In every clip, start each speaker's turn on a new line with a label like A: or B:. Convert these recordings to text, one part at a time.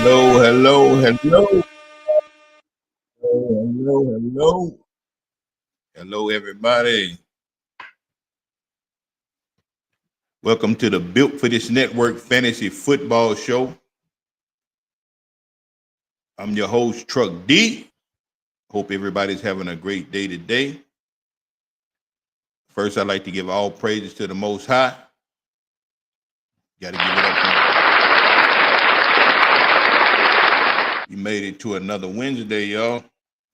A: Hello, hello, hello, hello, hello, hello, everybody. Welcome to the Built for This Network Fantasy Football Show. I'm your host, Truck D. Hope everybody's having a great day today. First, I'd like to give all praises to the Most High. Got to give it up. We made it to another Wednesday, y'all.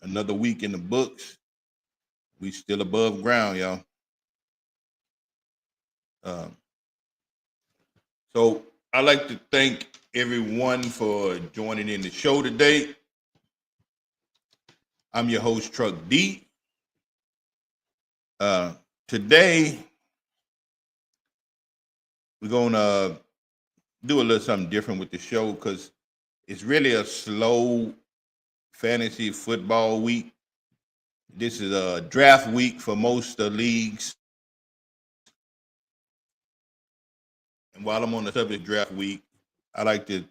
A: Another week in the books. We still above ground, y'all. So I'd like to thank everyone for joining in the show today. I'm your host, Truck D. Today, we're going to do a little something different with the show because it's really a slow fantasy football week. This is a draft week for most of the leagues. And while I'm on the subject of draft week, I like to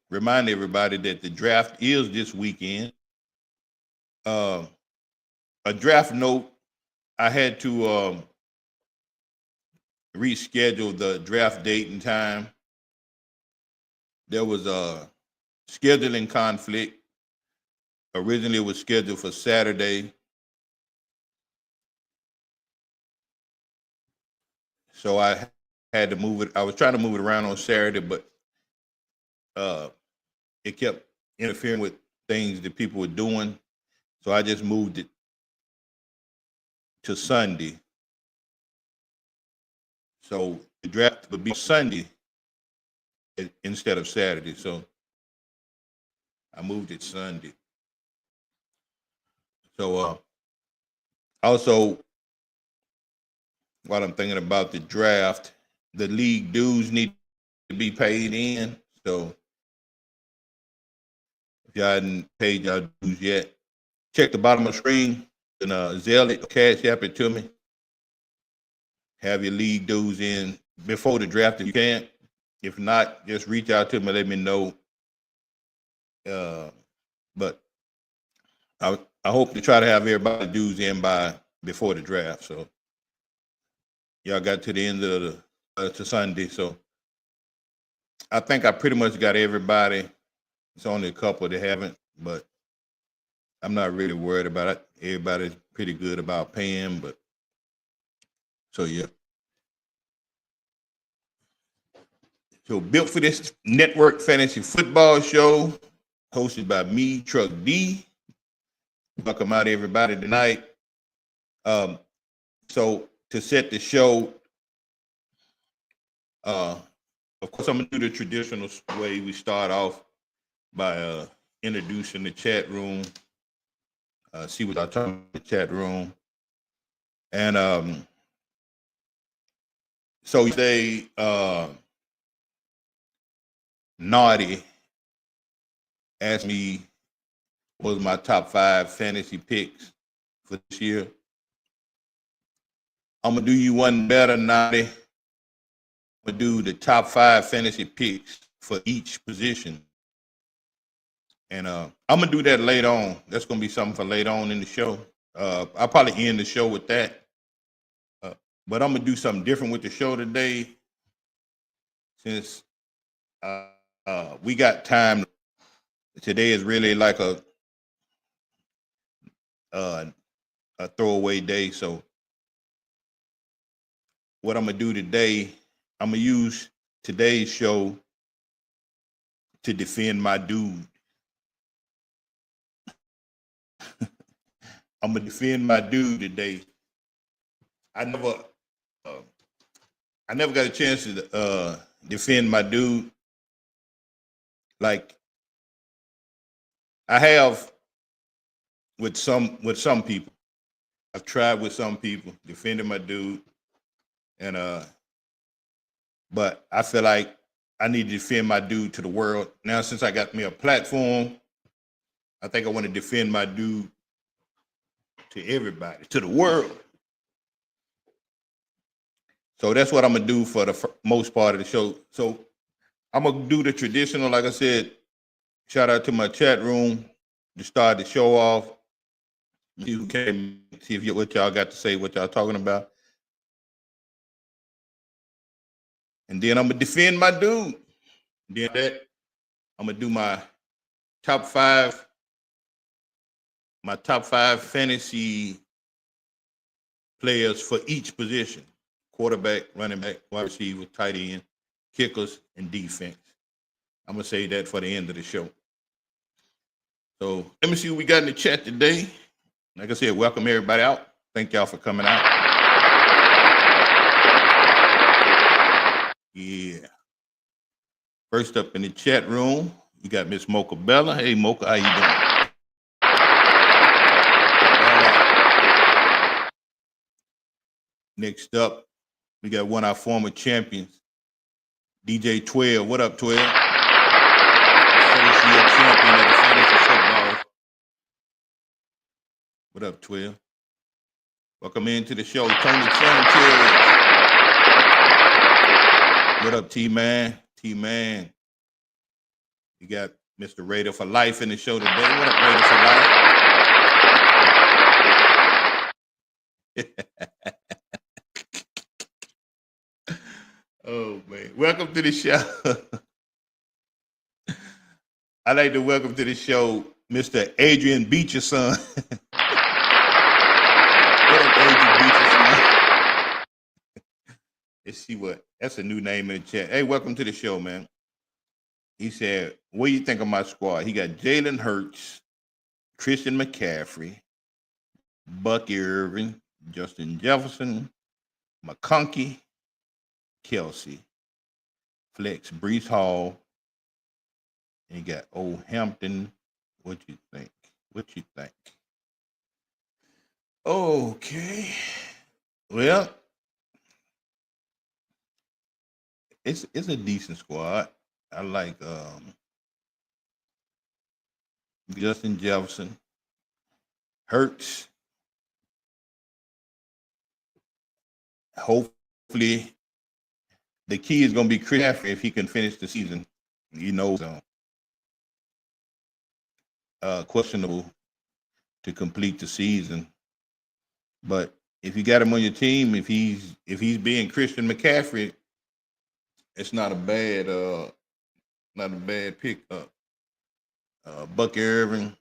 A: remind everybody that the draft is this weekend. A draft note, I had to reschedule the draft date and time. There was a scheduling conflict. Originally, it was scheduled for Saturday. So I had to move it. I was trying to move it around on Saturday, but it kept interfering with things that people were doing. So I just moved it to Sunday. So the draft would be Sunday instead of Saturday. So I moved it Sunday. So also, while I'm thinking about the draft, the league dues need to be paid in. So if y'all hadn't paid y'all dues yet, check the bottom of the screen and Zelle it, Cash App it to me. Have your league dues in before the draft if you can. If not, just reach out to me and let me know. But I hope to try to have everybody dues in by before the draft. So y'all got to the end of to Sunday. So I think I pretty much got everybody. It's only a couple that haven't, but I'm not really worried about it. Everybody's pretty good about paying, but so yeah. So Built for This Network Fantasy Football Show, hosted by me, Truck D. Welcome out everybody tonight. So to set the show, of course, I'm gonna do the traditional way. We start off by introducing the chat room. See what I talk about the chat room, and so they Naughty asked me what was my top 5 fantasy picks for this year. I'm gonna do you one better, Naughty. I'm gonna do the top 5 fantasy picks for each position. And I'm gonna do that later on. That's gonna be something for later on in the show. I'll probably end the show with that. But I'm gonna do something different with the show today, since we got time. Today is really like a throwaway day. So what I'm gonna do today, I'm gonna use today's show to defend my dude. I'm gonna defend my dude today. I never, I never got a chance to defend my dude. Like I have with some people. I've tried with some people defending my dude, and but I feel like I need to defend my dude to the world. Now since I got me a platform, I think I want to defend my dude to everybody, to the world. So that's what I'm gonna do for the most part of the show. So I'm gonna do the traditional, like I said. Shout out to my chat room to start the show off. You can see if what y'all got to say, what y'all talking about, and then I'm gonna defend my dude. Then that I'm gonna do top five, my top five fantasy players for each position: quarterback, running back, wide receiver, tight end, kickers, and defense. I'm gonna say that for the end of the show. So let me see what we got in the chat today. Like I said, welcome everybody out. Thank y'all for coming out. Yeah. First up in the chat room, you got Miss Mocha Bella. Hey, Mocha, how you doing? Next up, we got one of our former champions, DJ 12. What up, 12? First year champion of the fantasy football. What up, 12? Welcome into the show, Tony Sanchez. What up, T-Man? T-Man. You got Mr. Raider for Life in the show today. What up, Raider for Life? Oh, man. Welcome to the show. I'd like to welcome to the show Mr. Adrian Beecherson. What up, Adrian Beecherson? Let's see what. That's a new name in the chat. Hey, welcome to the show, man. He said, what do you think of my squad? He got Jalen Hurts, Christian McCaffrey, Bucky Irving, Justin Jefferson, McConkey, Kelsey, Flex, Brees Hall, and you got Old Hampton. What you think? What you think? Okay. Well, it's a decent squad. I like Justin Jefferson, Hurts. Hopefully, the key is going to be Chris Jeffrey if he can finish the season. You know, questionable to complete the season. But if you got him on your team, if he's being Christian McCaffrey, it's not a bad pickup. Buck Irving,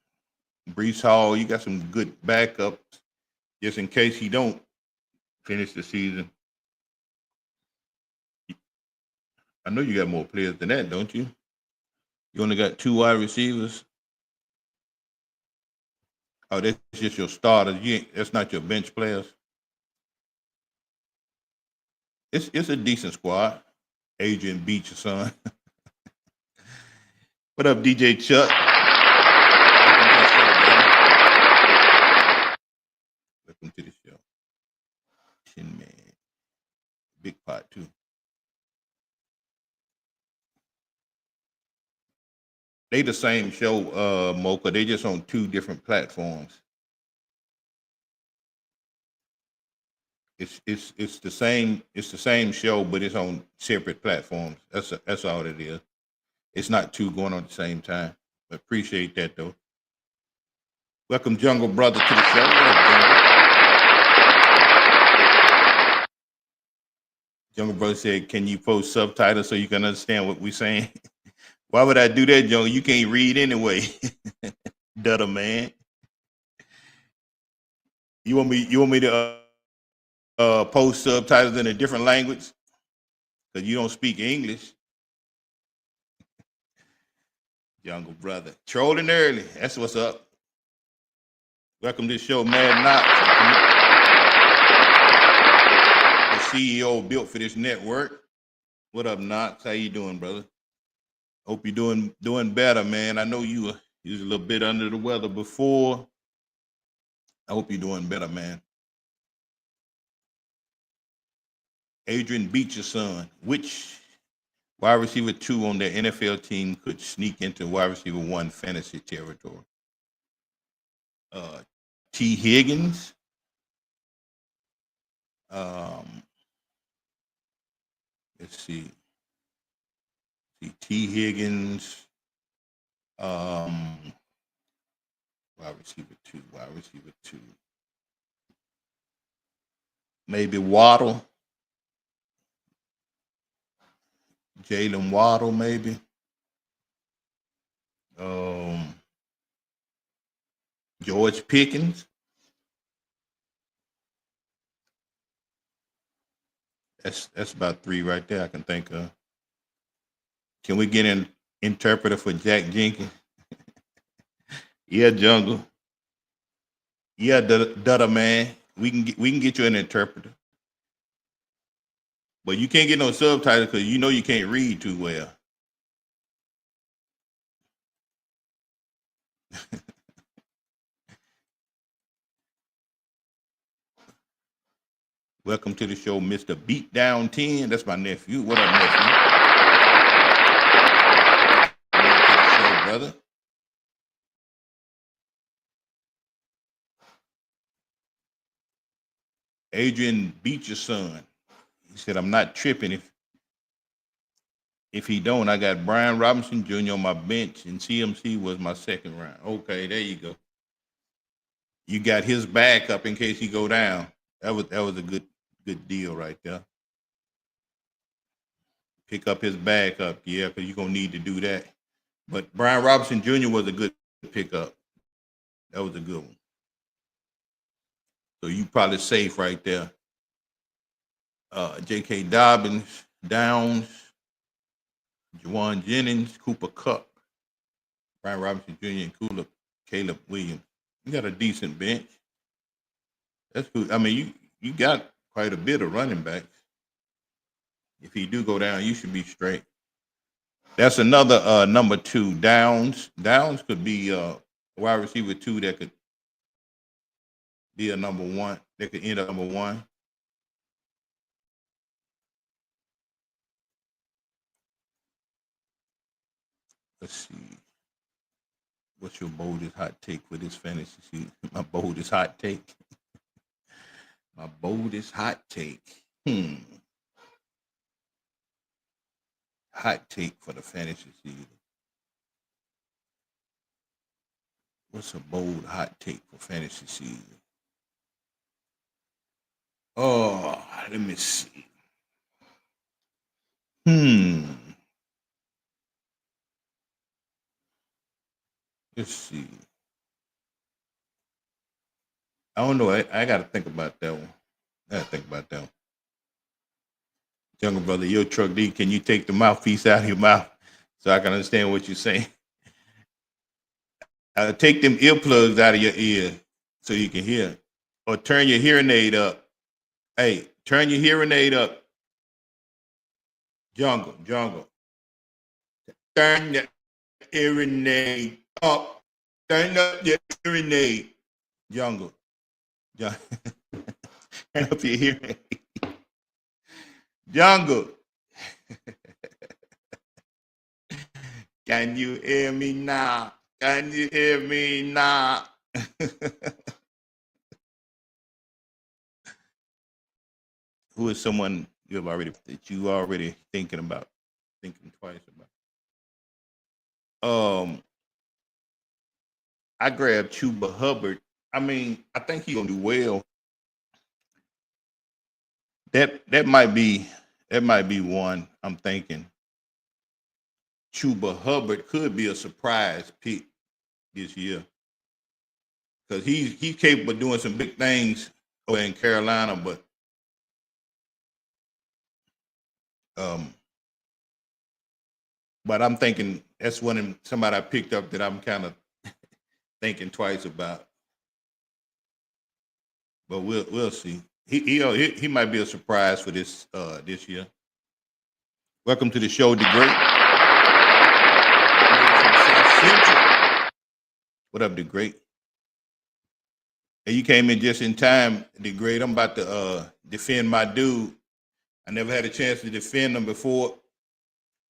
A: Brees Hall, you got some good backups just in case he don't finish the season. I know you got more players than that, don't you? You only got 2 wide receivers. Oh, that's just your starters. That's not your bench players. It's a decent squad. Adrian Beach, your son. What up, DJ Chuck? Welcome to the show. Tin Man. Big pot, too. They the same show, Mocha. They just on 2 different platforms. It's the same show, but it's on separate platforms. That's all it is. It's not 2 going on at the same time. But appreciate that though. Welcome, Jungle Brother, to the show. Jungle Brother said, "Can you post subtitles so you can understand what we're saying?" Why would I do that, Jungle? You can't read anyway. Dutter man. You want me to post subtitles in a different language? Because you don't speak English. Jungle Brother. Trolling early. That's what's up. Welcome to the show, Mad Knox, the CEO built for this network. What up, Knox? How you doing, brother? Hope you're doing better, man. I know you was a little bit under the weather before. I hope you're doing better, man. Adrian Beecher, son. Which wide receiver 2 on their NFL team could sneak into wide receiver 1 fantasy territory? T. Higgins. Let's see. See T. Higgins, wide receiver two. Maybe Waddle, Jalen Waddle, maybe. Um, George Pickens. That's about three right there I can think of. Can we get an interpreter for Jack Jenkins? Yeah, Jungle. Yeah, Dutta man. We can get you an interpreter, but you can't get no subtitles because you know you can't read too well. Welcome to the show, Mr. Beatdown 10. That's my nephew. What up, nephew? Welcome to the show, brother. Adrian beat your son. He said, I'm not tripping if he don't. I got Brian Robinson Jr. on my bench, and CMC was my second round. Okay, there you go. You got his backup in case he go down. That was a good deal right there. Pick up his backup, yeah, because you're gonna need to do that. But Brian Robinson Jr. was a good pickup. That was a good one. So you probably safe right there. J.K. Dobbins, Downs, Juwan Jennings, Cooper Kupp, Brian Robinson Jr. and Caleb Williams. You got a decent bench. That's good. I mean, you got quite a bit of running backs. If he do go down, you should be straight. That's another number two, Downs. Downs could be a wide receiver two that could be a number one. That could end up number one. Let's see. What's your boldest hot take for this fantasy season? My boldest hot take. My boldest hot take. Hot take for the fantasy season. What's a bold hot take for fantasy season? Oh, let me see. Let's see. I don't know. I got to think about that one. I got to think about that one. Younger brother, your truck D, can you take the mouthpiece out of your mouth so I can understand what you're saying? Take them earplugs out of your ear so you can hear. Or turn your hearing aid up. Hey, turn your hearing aid up. Jungle. Turn the hearing aid up. Turn up your hearing aid. Jungle. Turn up your hearing aid. Jungle. Can you hear me now? Can you hear me now? Who is someone that you already thinking twice about? I grabbed Chuba Hubbard. I mean, I think he's gonna do well. That might be one I'm thinking. Chuba Hubbard could be a surprise pick this year because he's capable of doing some big things over in Carolina, but I'm thinking that's somebody I picked up that I'm kind of thinking twice about. But we'll see. He might be a surprise for this year. Welcome to the show, the great. What up, the great? Hey, you came in just in time, the great. I'm about to defend my dude. I never had a chance to defend him before,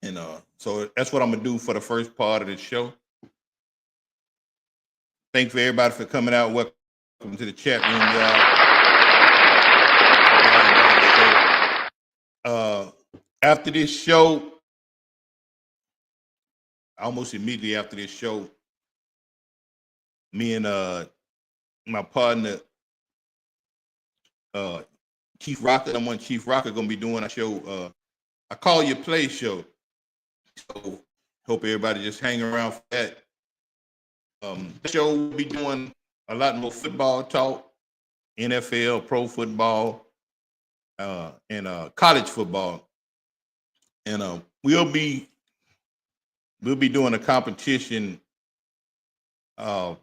A: and so that's what I'm gonna do for the first part of the show. Thanks for everybody for coming out. Welcome to the chat room, y'all. After this show, almost immediately after this show, me and my partner, Chief Rocker, someone Chief Rocker gonna be doing a show, I Call Your Play show. So hope everybody just hang around for that. The show will be doing a lot more football talk, NFL, pro football, and college football. And we'll be doing a competition. We'll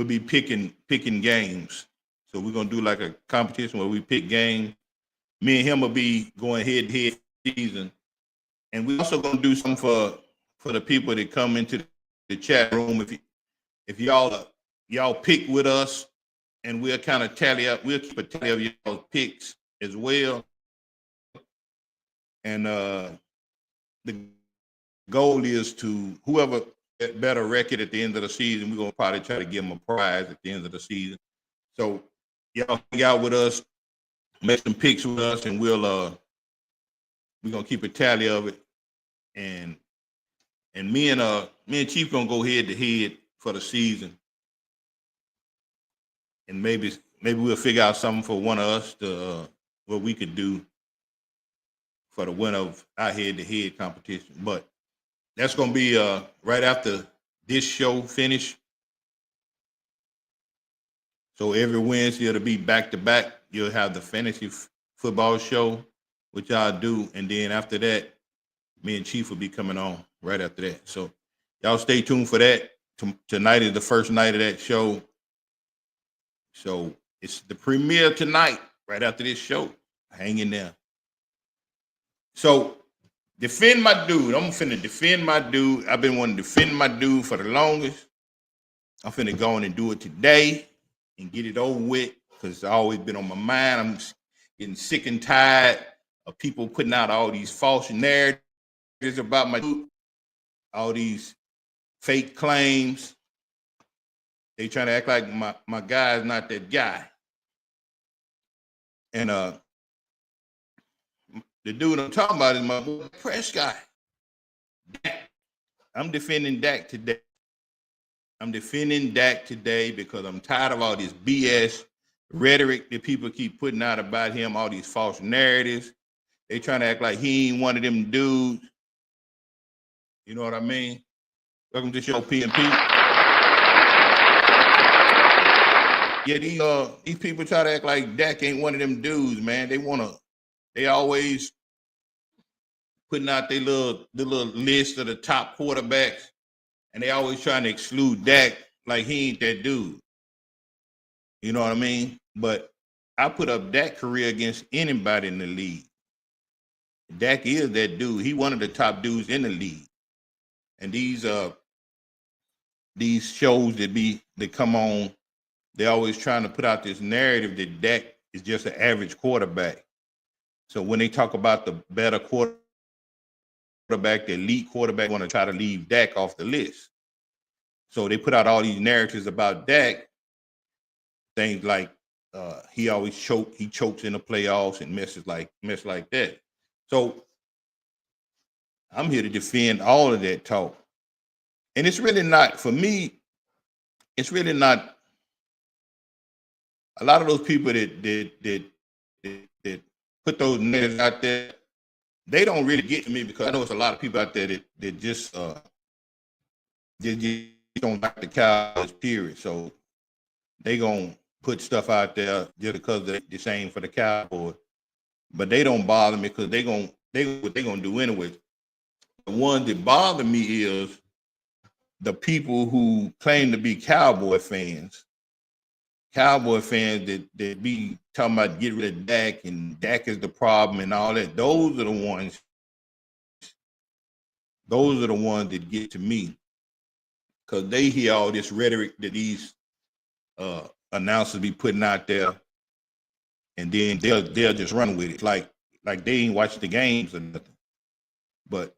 A: be picking games. So we're gonna do like a competition where we pick games. Me and him will be going head to head season, and we're also gonna do something for the people that come into the chat room. If y'all pick with us, and we'll kind of tally up. We'll keep a tally of y'all's picks as well. And the goal is to whoever get better record at the end of the season, we're gonna probably try to give them a prize at the end of the season. So y'all hang out with us, make some picks with us, and we're gonna keep a tally of it. And me and Chief gonna go head to head for the season. And maybe we'll figure out something for one of us to what we could do for the winner of our head to head competition. But that's gonna be right after this show finish. So every Wednesday it'll be back to back. You'll have the fantasy football show, which I'll do, and then after that, me and Chief will be coming on right after that. So y'all stay tuned for that. Tonight is the first night of that show. So it's the premiere tonight, right after this show. Hang in there. So defend my dude. I'm finna defend my dude. I've been wanting to defend my dude for the longest. I'm finna go on and do it today and get it over with because it's always been on my mind. I'm getting sick and tired of people putting out all these false narratives about my dude, all these fake claims. They trying to act like my guy is not that guy. And the dude I'm talking about is my boy Prescott. I'm defending Dak today. Because I'm tired of all this BS rhetoric that people keep putting out about him, all these false narratives. They trying to act like he ain't one of them dudes. You know what I mean? Welcome to the show, PNP. Yeah, these people try to act like Dak ain't one of them dudes, man. They always putting out their little list of the top quarterbacks, and they always trying to exclude Dak like he ain't that dude. You know what I mean? But I put up Dak career against anybody in the league. Dak is that dude. He one of the top dudes in the league. And these shows that come on, they're always trying to put out this narrative that Dak is just an average quarterback. So when they talk about the better quarterback, the elite quarterback, want to try to leave Dak off the list. So they put out all these narratives about Dak, things like he always chokes in the playoffs and mess like that. So I'm here to defend all of that talk. And it's really not, for me, it's really not a lot of those people that put those narratives out there, they don't really get to me because I know it's a lot of people out there that just don't like the Cowboys, period. So they gonna put stuff out there just because they're the same for the Cowboys. But they don't bother me because what they gonna do anyway. The one that bother me is the people who claim to be Cowboy fans that be talking about get rid of Dak and Dak is the problem and all that. Those are the ones that get to me because they hear all this rhetoric that these announcers be putting out there, and then they'll just run with it like they ain't watched the games or nothing. But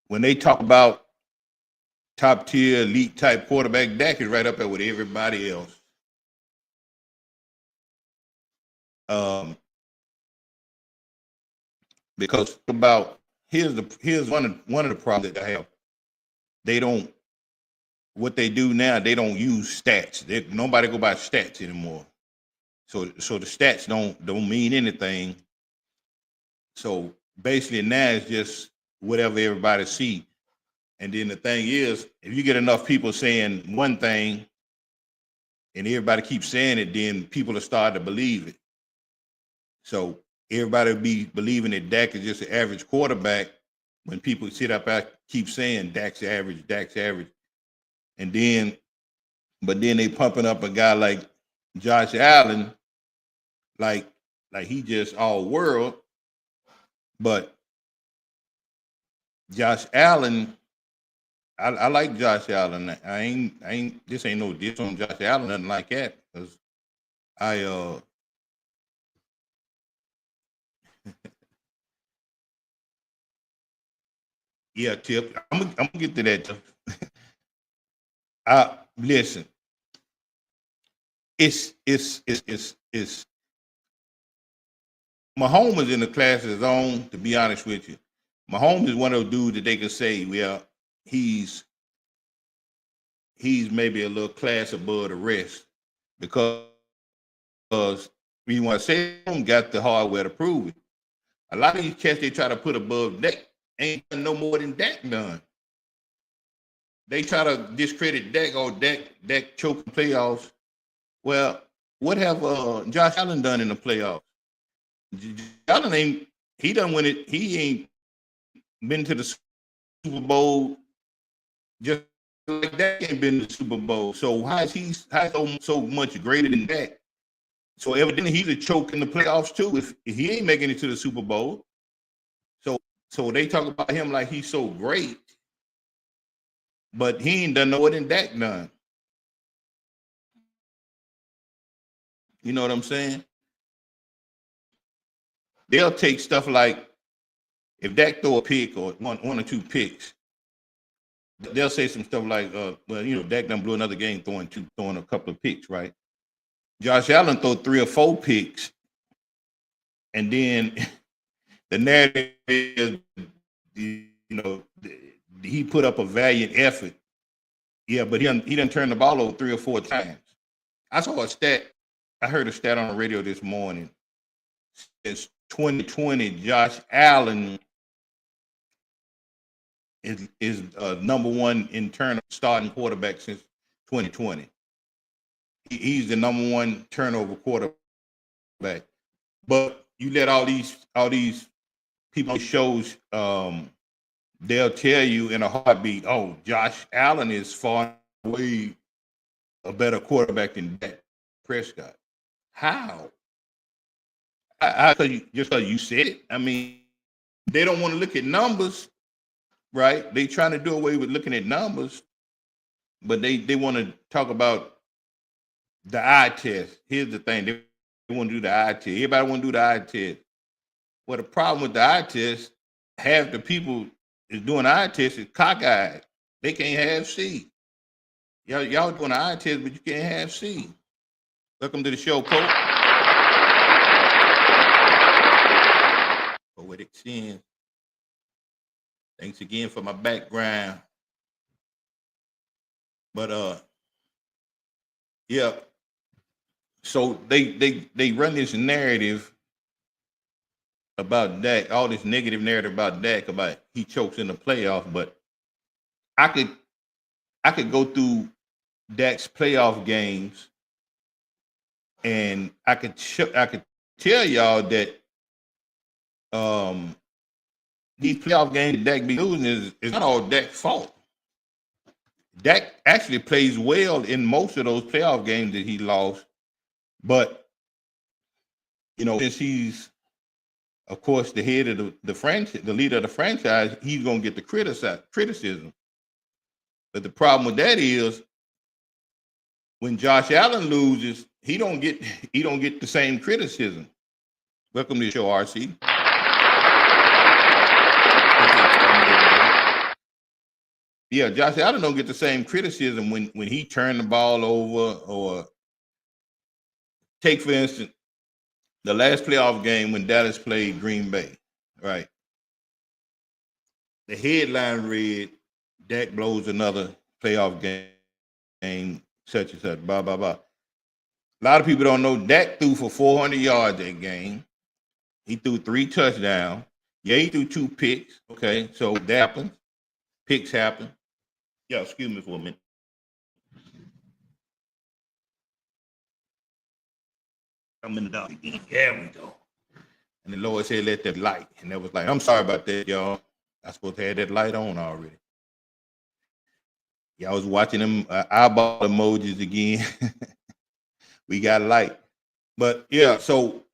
A: when they talk about top tier elite type quarterback, Dak is right up there with everybody else. Because about here's one of the problems that I have. They don't what they do now. They don't use stats. Nobody go by stats anymore. So the stats don't mean anything. So basically now it's just whatever everybody see. And then the thing is, if you get enough people saying one thing and everybody keeps saying it, then people will start to believe it. So everybody will be believing that Dak is just an average quarterback when people sit up and keep saying Dak's average, Dak's average. And then, but then they pumping up a guy like Josh Allen, like he just all world. But Josh Allen, I like Josh Allen. I ain't this ain't no diss on Josh Allen, nothing like that. Cause I yeah, Tip. I'm gonna get to that. Tip. Listen, it's Mahomes is in the class of his own, to be honest with you. Mahomes is one of those dudes that they could say, well, he's maybe a little class above the rest because we want to say him got the hardware to prove it. A lot of these cats they try to put above Dak ain't done no more than Dak done. They try to discredit Dak or Dak choking playoffs. Well, what have Josh Allen done in the playoffs? Allen ain't he done win it. He ain't been to the Super Bowl just like that ain't been to the Super Bowl. So how is he so much greater than that? So evidently he's a choke in the playoffs too. If he ain't making it to the Super Bowl, so they talk about him like he's so great, but he ain't done no more than Dak done. You know what I'm saying? They'll take stuff like if Dak throw a pick or one or two picks, they'll say some stuff like, well, Dak done blew another game throwing a couple of picks, right? Josh Allen throw 3 or 4 picks, and then the narrative is, he put up a valiant effort. Yeah, but he done turned the ball over 3 or 4 times. I saw a stat. I heard a stat on the radio this morning. It's 2020. Josh Allen is number one in turn starting quarterback since 2020. He's the number one turnover quarterback. But you let all these people on shows, they'll tell you in a heartbeat, oh, Josh Allen is far away a better quarterback than Dak Prescott. How? Just because you said it. I mean, they don't want to look at numbers, right? They trying to do away with looking at numbers, but they want to talk about the eye test. Here's the thing: they want to do the eye test. Everybody want to do the eye test. Well, the problem with the eye test, half the people is doing the eye test is cockeyed. They can't have C. Y'all doing the eye test, but you can't have C. Welcome to the show, Pope. Poetic Sin. Thanks again for my background. But yeah. So they run this narrative about Dak, all this negative narrative about Dak about he chokes in the playoff, but I could go through Dak's playoff games and I could tell y'all that these playoff games that Dak be losing is not all Dak's fault. Dak actually plays well in most of those playoff games that he lost, but since he's of course the head of the franchise, the leader of the franchise, he's gonna get the criticism. But the problem with that is when Josh Allen loses, he don't get the same criticism. Welcome to the show, RC. Yeah, Josh Allen don't get the same criticism when he turned the ball over, or take for instance the last playoff game when Dallas played Green Bay, right? the headline read, Dak blows another playoff game, such and such, blah, blah, blah. A lot of people don't know Dak threw for 400 yards that game. He threw 3 touchdowns. Yeah, he threw 2 picks. Okay, so that happens. Picks happen. Yeah, excuse me for a minute. I'm in the dark. There we go. And the Lord said, let that light. And that was like, I'm sorry about that, y'all. I supposed to have that light on already. Y'all was watching them eyeball emojis again. We got light. But yeah, so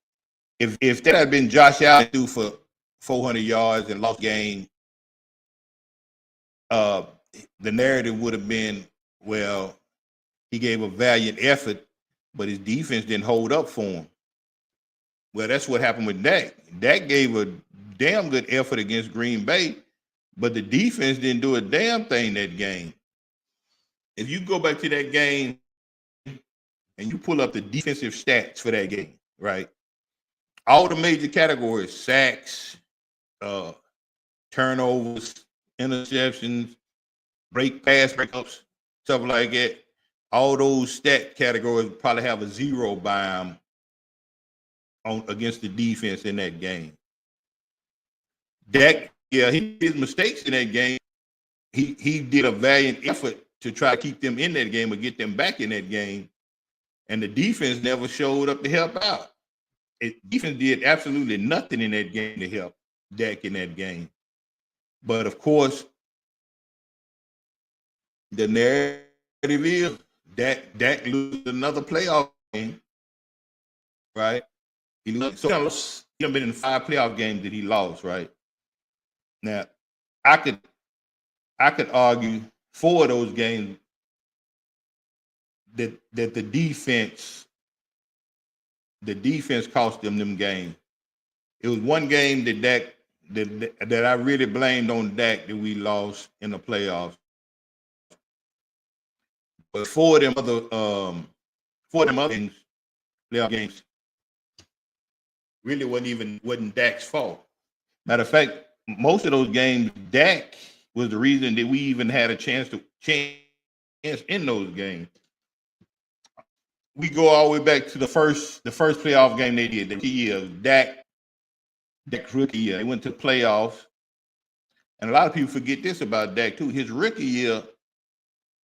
A: if that had been Josh Allen threw for 400 yards and lost game, the narrative would have been, well, he gave a valiant effort, but his defense didn't hold up for him. Well, that's what happened with Dak. Dak gave a damn good effort against Green Bay, but the defense didn't do a damn thing that game. If you go back to that game and you pull up the defensive stats for that game, right? All the major categories, sacks, turnovers, interceptions, pass breakups, stuff like that. All those stat categories probably have a 0 by them against the defense in that game. Dak, yeah, he did mistakes in that game. He did a valiant effort to try to keep them in that game or get them back in that game. And the defense never showed up to help out. Defense did absolutely nothing in that game to help Dak in that game. But of course, the narrative is Dak loses another playoff game, right? He lost. He been in 5 playoff games that he lost, right? Now, I could argue 4 of those games that the defense cost them games. It was one game that Dak that I really blamed on Dak that we lost in the playoffs. But 4 of them other games, playoff games, really wasn't Dak's fault. Matter of fact, most of those games, Dak was the reason that we even had a chance in those games. We go all the way back to the first playoff game they did, the year of Dak's rookie year. They went to the playoffs. And a lot of people forget this about Dak too. His rookie year,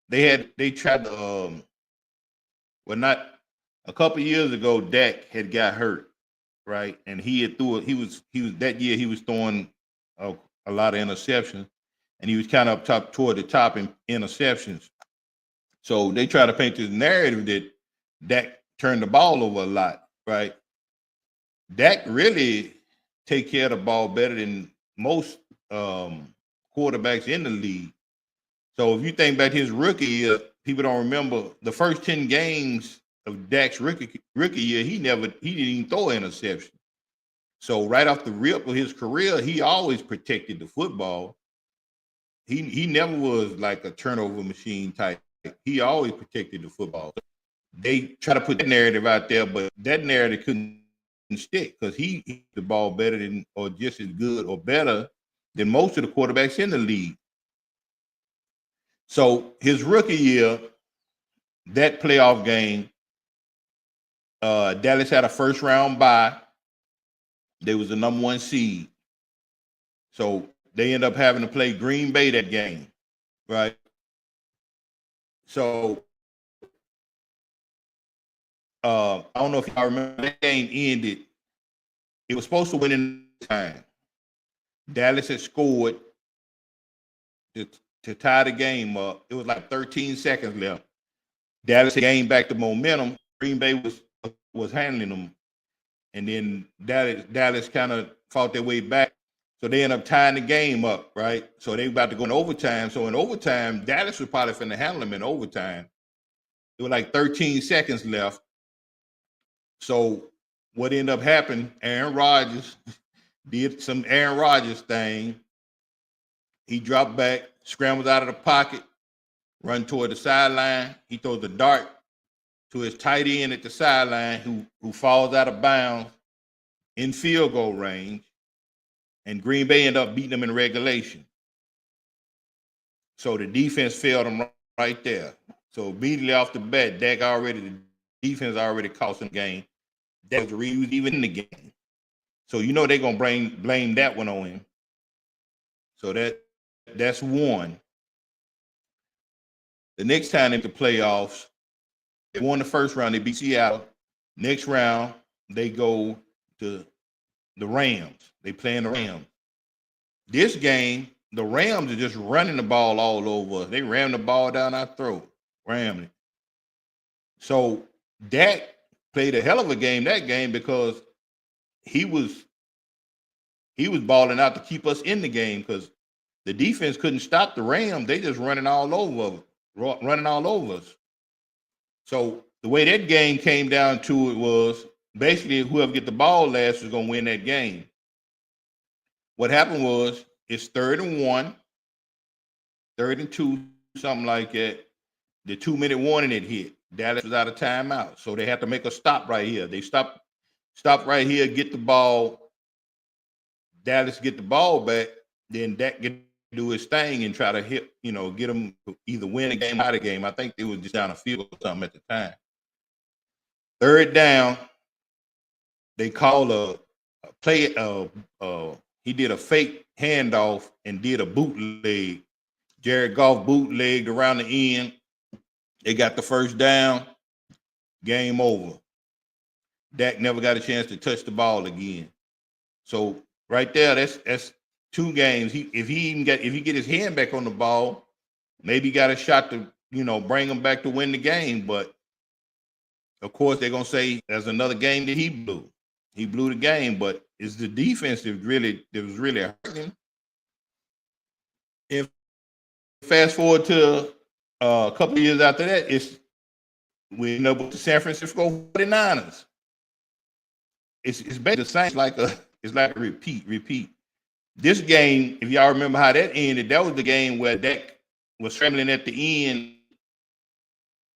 A: they tried to not a couple years ago, Dak had got hurt, right? And he was that year he was throwing a lot of interceptions, and he was kind of up toward the top in interceptions. So they try to paint this narrative that Dak turned the ball over a lot, right? Dak really take care of the ball better than most quarterbacks in the league. So if you think back his rookie year, people don't remember the first 10 games of Dak's rookie year. He didn't even throw an interception. So right off the rip of his career, he always protected the football. He never was like a turnover machine type. He always protected the football. They try to put that narrative out there, but that narrative couldn't stick because he hit the ball better than, or just as good or better than most of the quarterbacks in the league. So his rookie year, that playoff game, Dallas had a first round bye. They was the number 1 seed. So they end up having to play Green Bay that game, right? So I don't know if y'all remember that game ended. It was supposed to win in time. Dallas had scored to tie the game up. It was like 13 seconds left. Dallas gained back the momentum. Green Bay was handling them. And then Dallas kind of fought their way back. So they ended up tying the game up, right? So they were about to go in overtime. So in overtime, Dallas was probably finna handle them in overtime. It was like 13 seconds left. So what ended up happening, Aaron Rodgers did some Aaron Rodgers thing. He dropped back, scrambles out of the pocket, run toward the sideline. He throws a dart to his tight end at the sideline who falls out of bounds in field goal range. And Green Bay ended up beating them in regulation. So the defense failed them right there. So immediately off the bat, the defense already cost them the game. That was the reason he was even in the game. So you know they're gonna blame that one on him. So that's one. The next time in the playoffs, they won the first round. They beat Seattle. Next round, they go to the Rams. They play in the Rams. This game, the Rams are just running the ball all over us. They ram the ball down our throat, ramming it. So Dak played a hell of a game that game because he was balling out to keep us in the game because the defense couldn't stop the Rams. They just running all over us. So the way that game came down to it was basically whoever get the ball last was going to win that game. What happened was it's 3rd and 1, 3rd and 2, something like that. The 2-minute warning it hit. Dallas was out of timeout, so they had to make a stop right here. They stop right here, get the ball. Dallas get the ball back, then Dak get to do his thing and try to hit, get them either win a game or out of game. I think they was just down a field or something at the time. 3rd down, they call a play. He did a fake handoff and did a bootleg. Jared Goff bootlegged around the end. They got the 1st down. Game over. Dak never got a chance to touch the ball again. So right there, that's 2 games. If he get his hand back on the ball, maybe got a shot to bring him back to win the game. But of course, they're gonna say there's another game that he blew. He blew the game, but it's the defense that was really hurting. If fast forward to a couple of years after that, we end up with the San Francisco 49ers. It's basically the same. It's like a repeat. This game, if y'all remember how that ended, that was the game where Dak was scrambling at the end.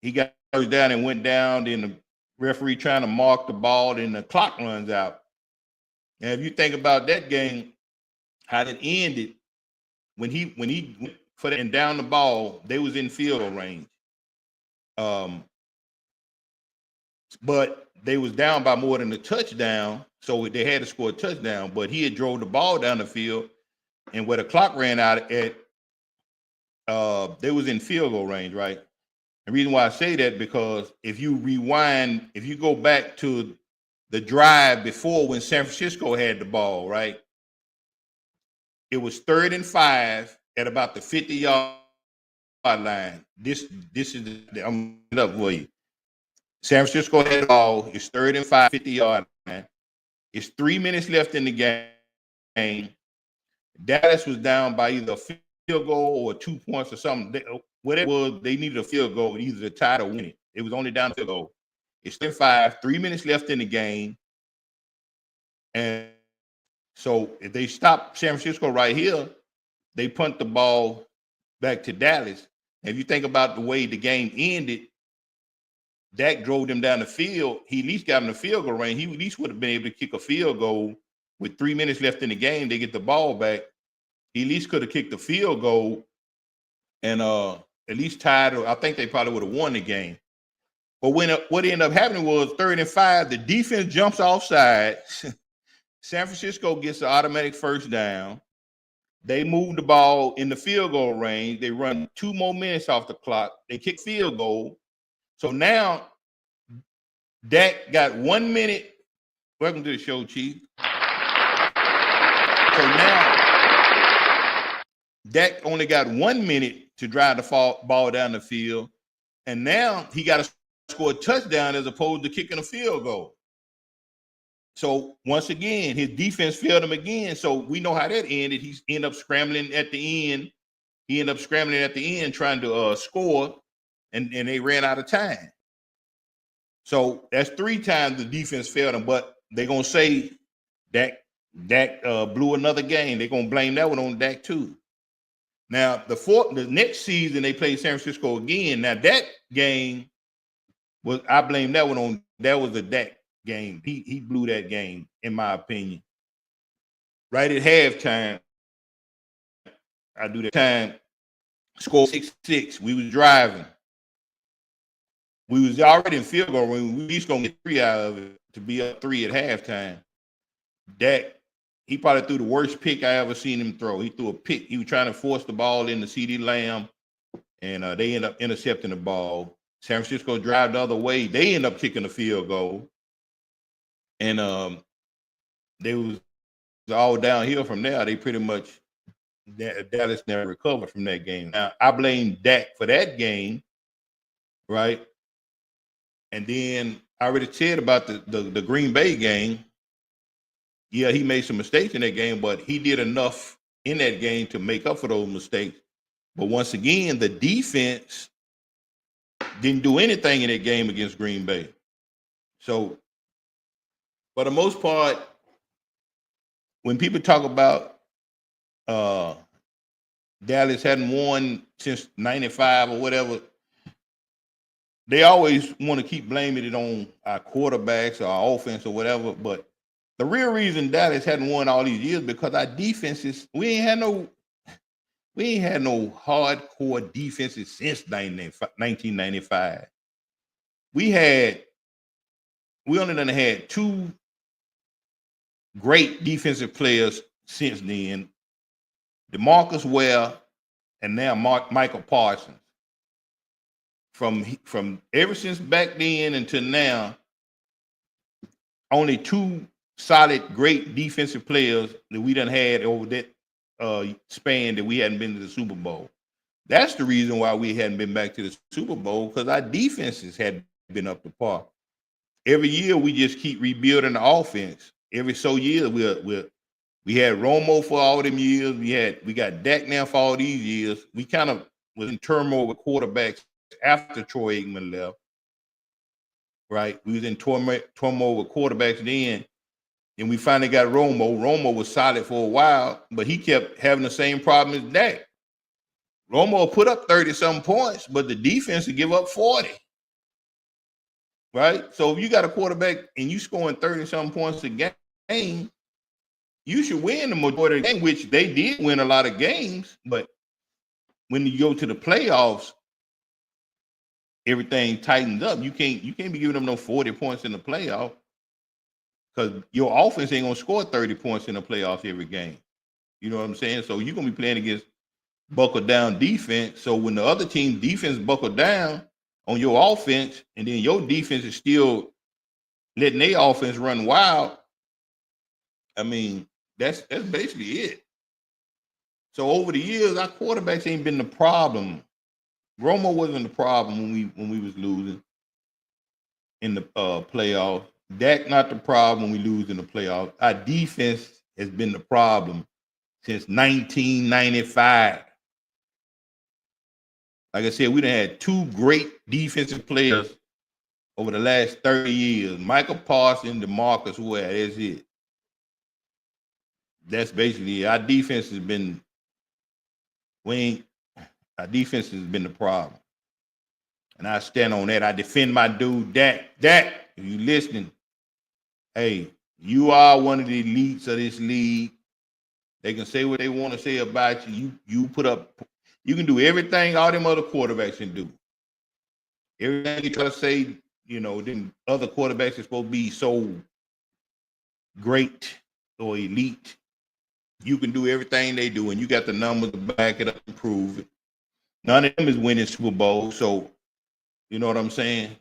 A: He got 1st down and went down. Then the referee trying to mark the ball, and the clock runs out. And if you think about that game, how it ended, when he went for that and down the ball, they was in field goal range. But they was down by more than a touchdown, so they had to score a touchdown. But he had drove the ball down the field, and where the clock ran out at, they was in field goal range, right? The reason why I say that because if you rewind, if you go back to the drive before when San Francisco had the ball, right? It was 3rd and 5 at about the 50-yard line. This is I'm up for you. San Francisco had the ball. It's 3rd and 5, 50-yard line. It's 3 minutes left in the game. Dallas was down by either a field goal or 2 points or something. Whatever it was, they needed a field goal either to tie or win it. It was only down a field goal. It's 3rd and 5, 3 minutes left in the game. And so if they stop San Francisco right here, they punt the ball back to Dallas. If you think about the way the game ended, Dak drove them down the field. He at least got in the field goal range. He at least would have been able to kick a field goal with 3 minutes left in the game. They get the ball back. He at least could have kicked the field goal and at least tied. I think they probably would have won the game. But what ended up happening was 3rd and 5. The defense jumps offside. San Francisco gets the automatic 1st down. They move the ball in the field goal range. They run 2 more minutes off the clock. They kick field goal. So now Dak got 1 minute. Welcome to the show, Chief. So now Dak only got 1 minute to drive the ball down the field. And now he got to score a touchdown as opposed to kicking a field goal. So once again, his defense failed him again. So we know how that ended. He ended up scrambling at the end. Trying to score, and they ran out of time. So that's 3 times the defense failed him. But they're gonna say Dak blew another game. They're gonna blame that one on Dak too. Now the next season they played San Francisco again. Now that game I blame that one on. That was a Dak game. He blew that game, in my opinion. Right at halftime, I do that time. scored 6-6. We was driving. We was already in field goal range. We was gonna get 3 out of it to be up 3 at halftime. Dak, he probably threw the worst pick I ever seen him throw. He threw a pick. He was trying to force the ball into CeeDee Lamb, and they end up intercepting the ball. San Francisco drive the other way. They end up kicking the field goal, and they was all downhill from there. They pretty much Dallas never recovered from that game. Now I blame Dak for that game, right? And then I already said about the Green Bay game. Yeah, he made some mistakes in that game, but he did enough in that game to make up for those mistakes. But once again, the defense didn't do anything in that game against Green Bay. So, for the most part, when people talk about Dallas hadn't won since '95 or whatever, they always want to keep blaming it on our quarterbacks or our offense or whatever. But the real reason Dallas hadn't won all these years because our defenses, we ain't had no hardcore defenses since 1995. We only done had 2 great defensive players since then, DeMarcus Ware and now Michael Parsons. From ever since back then until now, only 2 solid, great defensive players that we done had over that span that we hadn't been to the Super Bowl. That's the reason why we hadn't been back to the Super Bowl, because our defenses hadn't been up to par. Every year we just keep rebuilding the offense. Every so year we had Romo for all them years. We got Dak now for all these years. We kind of was in turmoil with quarterbacks after Troy Aikman left. Right? We was in turmoil with quarterbacks then. And we finally got Romo. Romo was solid for a while, but he kept having the same problem as Dak. Romo put up 30-something points, but the defense would give up 40. Right? So if you got a quarterback and you scoring 30-something points a game, you should win the majority of the game, which they did win a lot of games. But when you go to the playoffs, everything tightens up. You can't be giving them no 40 points in the playoff, because your offense ain't gonna score 30 points in the playoffs every game. You know what I'm saying? So you're gonna be playing against buckled down defense. So when the other team defense buckled down on your offense, and then your defense is still letting their offense run wild, I mean, that's basically it. So over the years, our quarterbacks ain't been the problem. Romo wasn't the problem when we was losing in the playoffs. Dak not the problem when we lose in the playoffs. Our defense has been the problem since 1995. Like I said, we done had 2 great defensive players over the last 30 years. Michael Parsons, DeMarcus Ware, that's it. That's basically it. Our defense has been the problem. And I stand on that. I defend my dude, Dak. Dak, if you listening, hey, you are one of the elites of this league. They can say what they want to say about you. You can do everything all them other quarterbacks can do. Everything you try to say, then other quarterbacks are supposed to be so great or elite. You can do everything they do, and you got the numbers to back it up and prove it. None of them is winning Super Bowl, so you know what I'm saying?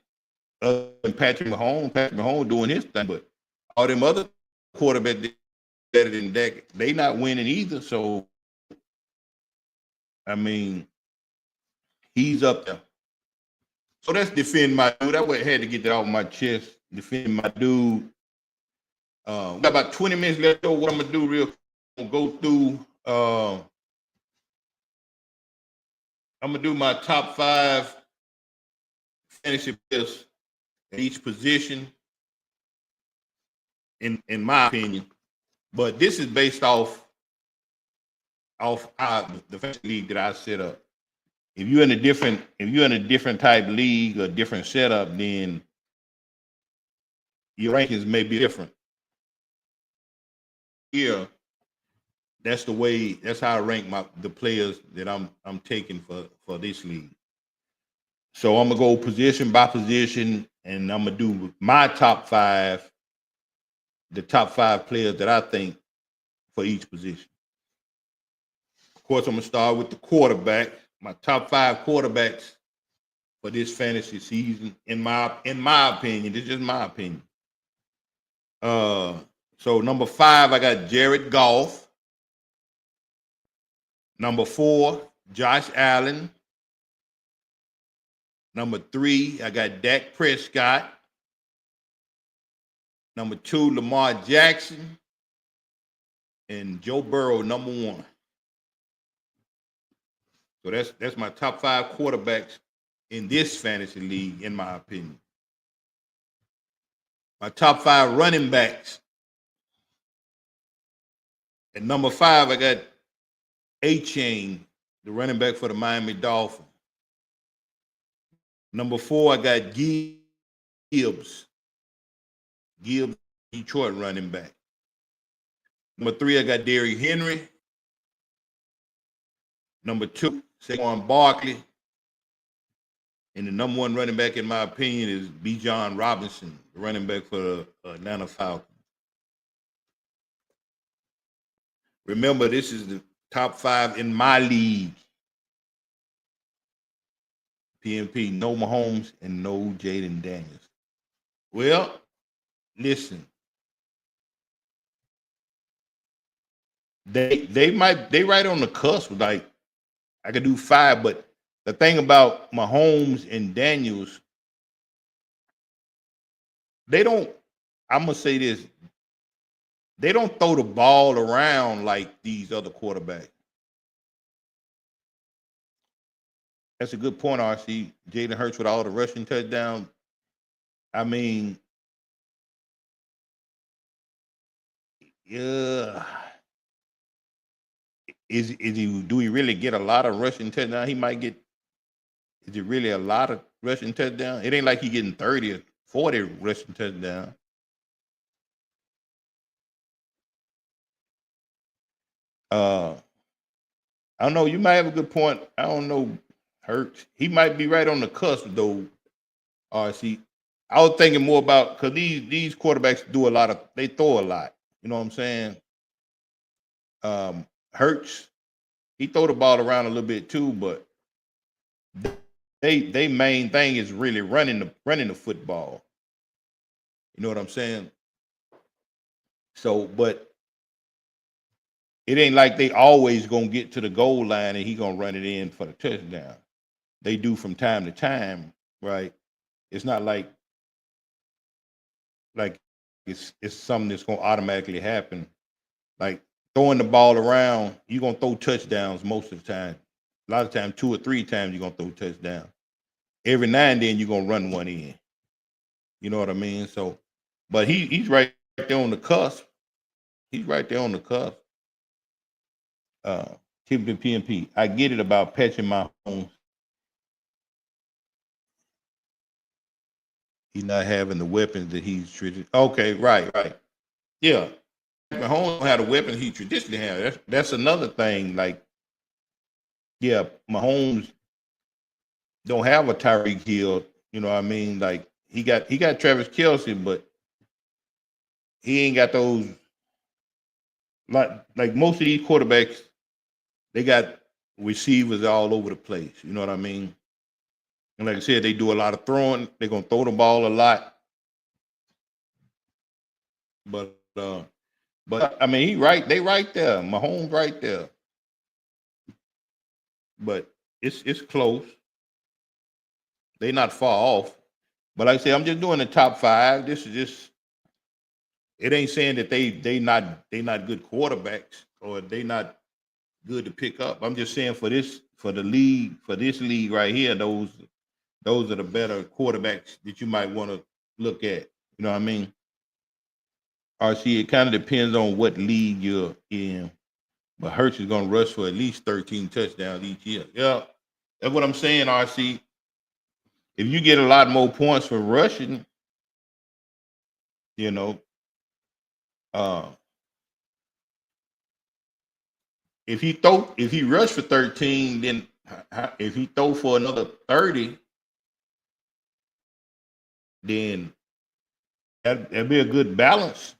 A: Patrick Mahomes doing his thing, but all them other quarterbacks better than Dak, they not winning either. So, I mean, he's up there. So let's defend my dude. I had to get that off my chest. Defend my dude. We got about 20 minutes left. So what I'm gonna do real quick, I'm gonna go through. I'm gonna do my top 5 fantasy players at each position, in my opinion. But this is based off the fantasy league that I set up. If you're in a different type league or different setup, then your rankings may be different. Here, that's the way. That's how I rank the players that I'm taking for this league. So I'm gonna go position by position, and I'm gonna do my top five, the top five players that I think for each position. Of course, I'm gonna start with the quarterback. My top five quarterbacks for this fantasy season, in my opinion, this is just my opinion. Uh, so number five, I got Jared Goff. Number four, Josh Allen. Number three, I got Dak Prescott. Number two, Lamar Jackson. And Joe Burrow, number one. So that's my top five quarterbacks in this fantasy league, in my opinion. My top five running backs. At number five, I got A-Chain, the running back for the Miami Dolphins. Number four, I got Gibbs, Detroit running back. Number three, I got Derrick Henry. Number two, Saquon Barkley. And the number one running back, in my opinion, is Bijan Robinson, the running back for the Atlanta Falcons. Remember, this is the top five in my league. PMP, no Mahomes and no Jaden Daniels. Well, listen. They right on the cusp. Like, I could do five, but the thing about Mahomes and Daniels, they don't. I'm gonna say this: they don't throw the ball around like these other quarterbacks. That's a good point, RC. Jalen Hurts with all the rushing touchdowns. I mean, yeah. Is he? Do he really get a lot of rushing touchdowns? He might get. Is it really a lot of rushing touchdowns? It ain't like he getting 30 or 40 rushing touchdowns. Uh, I don't know. You might have a good point. I don't know. Hurts. He might be right on the cusp though. RC. I was thinking more about because these quarterbacks do a lot of. They throw a lot. You know what I'm saying? Hurts. He throw the ball around a little bit too, but they main thing is really running the football. You know what I'm saying? So, but it ain't like they always gonna get to the goal line and he gonna run it in for the touchdown. They do from time to time, right? It's not like it's something that's gonna automatically happen. Like throwing the ball around, you're gonna throw touchdowns most of the time. A lot of times, two or three times you're gonna throw touchdown. Every now and then you're gonna run one in. You know what I mean? So, but he's right there on the cusp. He's right there on the cusp. Tipping PMP. I get it about Patrick Mahomes. He's not having the weapons that he's treated. Okay, right. Yeah. Mahomes don't have the weapons he traditionally has. That's another thing. Like, yeah, Mahomes don't have a Tyreek Hill. You know what I mean? Like he got Travis Kelsey, but he ain't got those like most of these quarterbacks, they got receivers all over the place. You know what I mean? And like I said, they do a lot of throwing. They're gonna throw the ball a lot. But I mean, they right there. Mahomes right there. But it's close. They not far off. But like I say, I'm just doing the top five. This is just it ain't saying that they not good quarterbacks or they not good to pick up. I'm just saying for this league right here, those are the better quarterbacks that you might want to look at. You know what I mean? RC, it kind of depends on what league you're in. But Hurts is going to rush for at least 13 touchdowns each year. Yeah, that's what I'm saying, RC. If you get a lot more points for rushing, you know, uh, if he rushed for 13, then if he throw for another 30, then that'd be a good balance.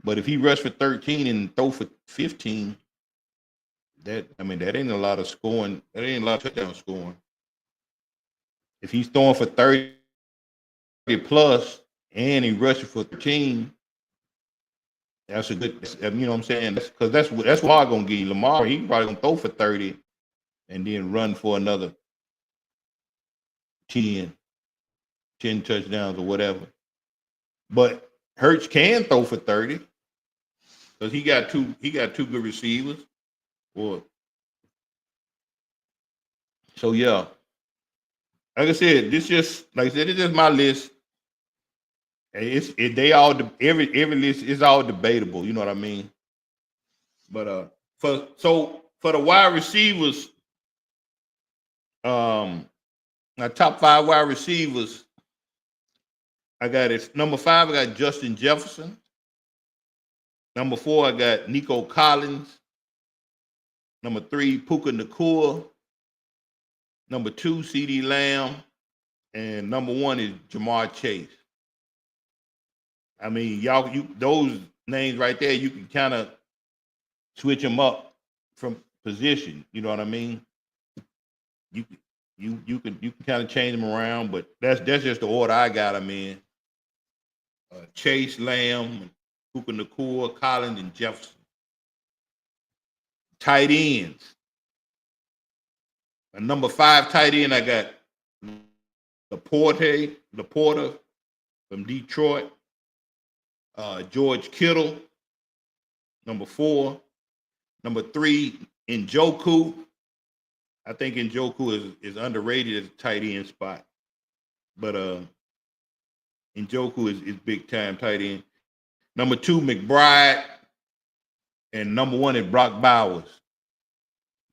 A: But if he rushed for 13 and throw for 15, that ain't a lot of scoring. That ain't a lot of touchdown scoring. If he's throwing for 30 plus and he rushing for 13, that's a good. You know what I'm saying? That's what Lamar gonna give you. Lamar, he probably gonna throw for 30 and then run for another 10, 10 touchdowns or whatever. But Hurts can throw for 30 because he got two good receivers. Or so yeah. Like I said, this is my list. Every list is all debatable. You know what I mean? But for the wide receivers, my top 5 wide receivers, I got it. Number 5, I got Justin Jefferson. Number 4, I got Nico Collins. Number 3, Puka Nacua. Number 2, CeeDee Lamb. And number 1 is Jamar Chase. I mean, those names right there, you can kind of switch them up from position. You know what I mean? You can kind of change them around, but that's just the order I got them in. Chase, Lamb, Puka Nacua, Collins, and Jefferson. Tight ends. And number 5 tight end, I got Laporta from Detroit. George Kittle, number 4. Number 3, Njoku. I think Njoku is underrated as a tight end spot. But Njoku is big time tight end. Number 2, McBride. And number 1 is Brock Bowers.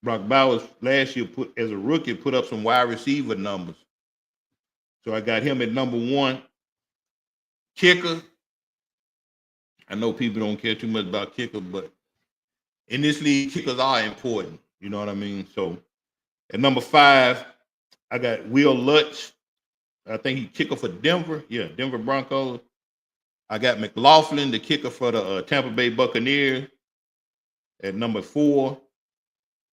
A: Brock Bowers last year as a rookie put up some wide receiver numbers. So I got him at number 1. Kicker. I know people don't care too much about kicker, but in this league, kickers are important. You know what I mean? So at number 5, I got Will Lutz. I think he kicker for Denver. Yeah, Denver Broncos. I got McLaughlin, the kicker for the Tampa Bay Buccaneers, at number 4.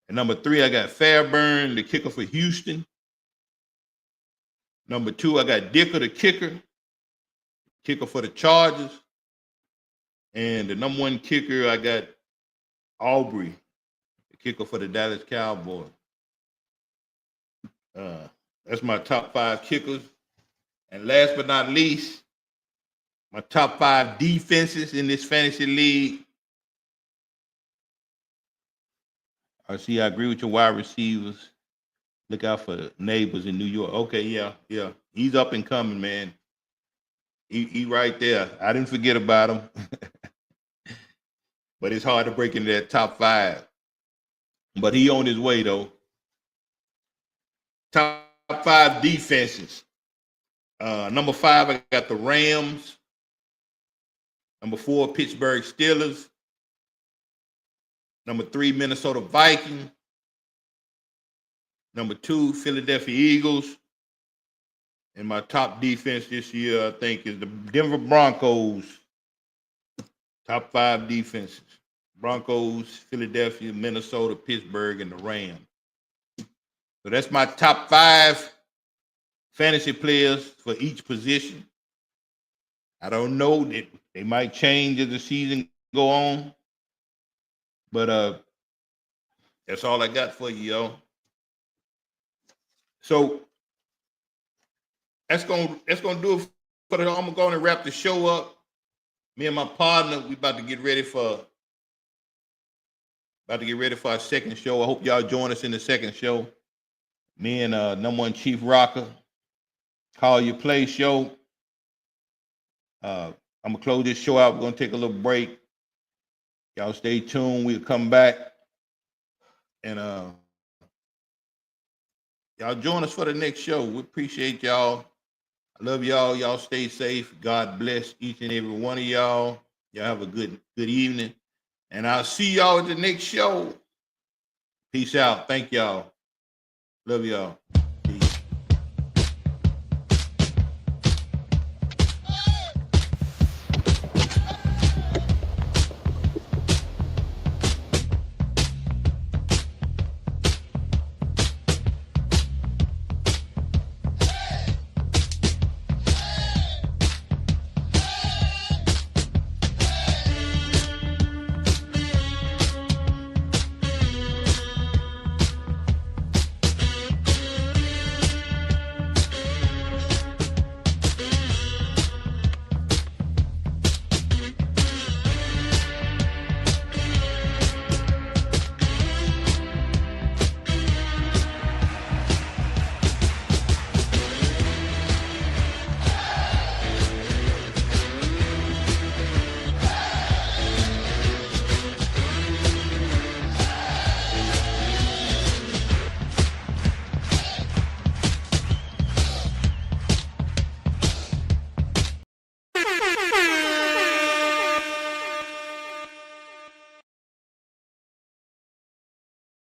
A: At number 3, I got Fairburn, the kicker for Houston. Number 2, I got Dicker, the kicker for the Chargers. And the number 1 kicker, I got Aubrey, the kicker for the Dallas Cowboys. That's my top 5 kickers. And last but not least, my top 5 defenses in this fantasy league. I agree with your wide receivers. Look out for Neighbors in New York. Okay, yeah. He's up and coming, man. He right there. I didn't forget about him. But it's hard to break into that top 5. But he on his way, though. Top 5 defenses. Number 5, I got the Rams. Number 4, Pittsburgh Steelers. Number 3, Minnesota Vikings. Number 2, Philadelphia Eagles. And my top defense this year, I think, is the Denver Broncos. Top 5 defenses. Broncos, Philadelphia, Minnesota, Pittsburgh, and the Rams. So that's my top 5 fantasy players for each position. I don't know. They might change as the season go on. But that's all I got for you, yo. So that's gonna do it for the. I'm gonna wrap the show up. Me and my partner, we about to get ready for our second show. I hope y'all join us in the second show. Me and number 1 Chief Rocker, Call Your Play show. I'm gonna close this show out. We're gonna take a little break. Y'all stay tuned. We'll come back and y'all join us for the next show. We appreciate y'all. I love y'all. Y'all stay safe. God bless each and every one of y'all. Y'all have a good evening. And I'll see y'all at the next show. Peace out. Thank y'all. Love y'all.